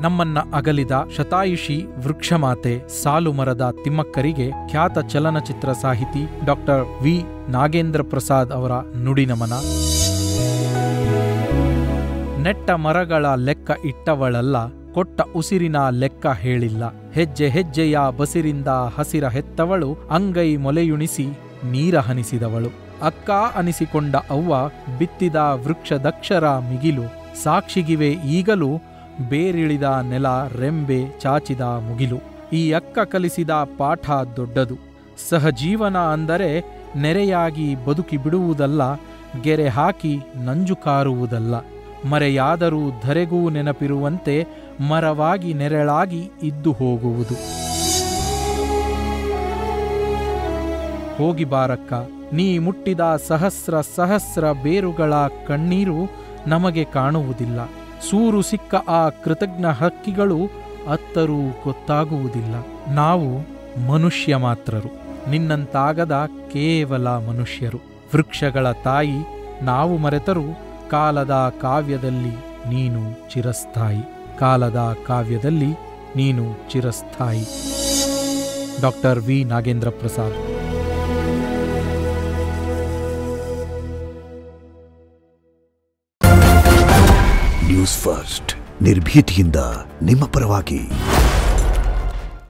ನಮ್ಮನ್ನ ಅಗಲಿದ ಶತಾಯುಷಿ ವೃಕ್ಷಮಾತೆ ಸಾಲು ಮರದ ತಿಮ್ಮಕ್ಕರಿಗೆ ಖ್ಯಾತ ಚಲನಚಿತ್ರ ಸಾಹಿತಿ ಡಾಕ್ಟರ್ ವಿ ನಾಗೇಂದ್ರ ಪ್ರಸಾದ್ ಅವರ ನುಡಿನಮನ. ನೆಟ್ಟ ಮರಗಳ ಲೆಕ್ಕ ಇಟ್ಟವಳಲ್ಲ, ಕೊಟ್ಟ ಉಸಿರಿನ ಲೆಕ್ಕ ಹೇಳಿಲ್ಲ. ಹೆಜ್ಜೆ ಹೆಜ್ಜೆಯ ಬಸಿರಿಂದ ಹಸಿರ ಹೆತ್ತವಳು, ಅಂಗೈ ಮೊಲೆಯುಣಿಸಿ ನೀರ ಹನಿಸಿದವಳು. ಅಕ್ಕ ಅನಿಸಿಕೊಂಡ ಅವ್ವ ಬಿತ್ತಿದ ವೃಕ್ಷದಕ್ಷರ ಮಿಗಿಲು. ಸಾಕ್ಷಿಗಿವೆ ಈಗಲೂ ಬೇರಿಳಿದ ನೆಲ, ರೆಂಬೆ ಚಾಚಿದ ಮುಗಿಲು. ಈ ಅಕ್ಕ ಕಲಿಸಿದ ಪಾಠ ದೊಡ್ಡದು. ಸಹಜೀವನ ಅಂದರೆ ನೆರೆಯಾಗಿ ಬದುಕಿ ಬಿಡುವುದಲ್ಲ, ಗೆರೆ ಹಾಕಿ ನಂಜು ಕಾರುವುದಲ್ಲ. ಮರೆಯಾದರೂ ಧರೆಗೂ ನೆನಪಿರುವಂತೆ ಮರವಾಗಿ ನೆರಳಾಗಿ ಇದ್ದು ಹೋಗುವುದು. ಹೋಗಿ ಬಾರಕ್ಕ, ನೀ ಮುಟ್ಟಿದ ಸಹಸ್ರ ಸಹಸ್ರ ಬೇರುಗಳ ಕಣ್ಣೀರು ನಮಗೆ ಕಾಣುವುದಿಲ್ಲ. ಸೂರು ಸಿಕ್ಕ ಆ ಕೃತಜ್ಞ ಹಕ್ಕಿಗಳು ಅತ್ತರೂ ಗೊತ್ತಾಗುವುದಿಲ್ಲ. ನಾವು ಮನುಷ್ಯ ಮಾತ್ರರು, ನಿನ್ನಂತಾಗದ ಕೇವಲ ಮನುಷ್ಯರು. ವೃಕ್ಷಗಳ ತಾಯಿ ನಾವು ಮರೆತರೂ ಕಾಲದ ಕಾವ್ಯದಲ್ಲಿ ನೀನು ಚಿರಸ್ಥಾಯಿ. ಕಾಲದ ಕಾವ್ಯದಲ್ಲಿ ನೀನು ಚಿರಸ್ಥಾಯಿ. Doctor V Nagendra Prasad. News first, ನಿರ್ಭೀತಿಯಿಂದ ನಿಮ್ಮ ಪರವಾಗಿ.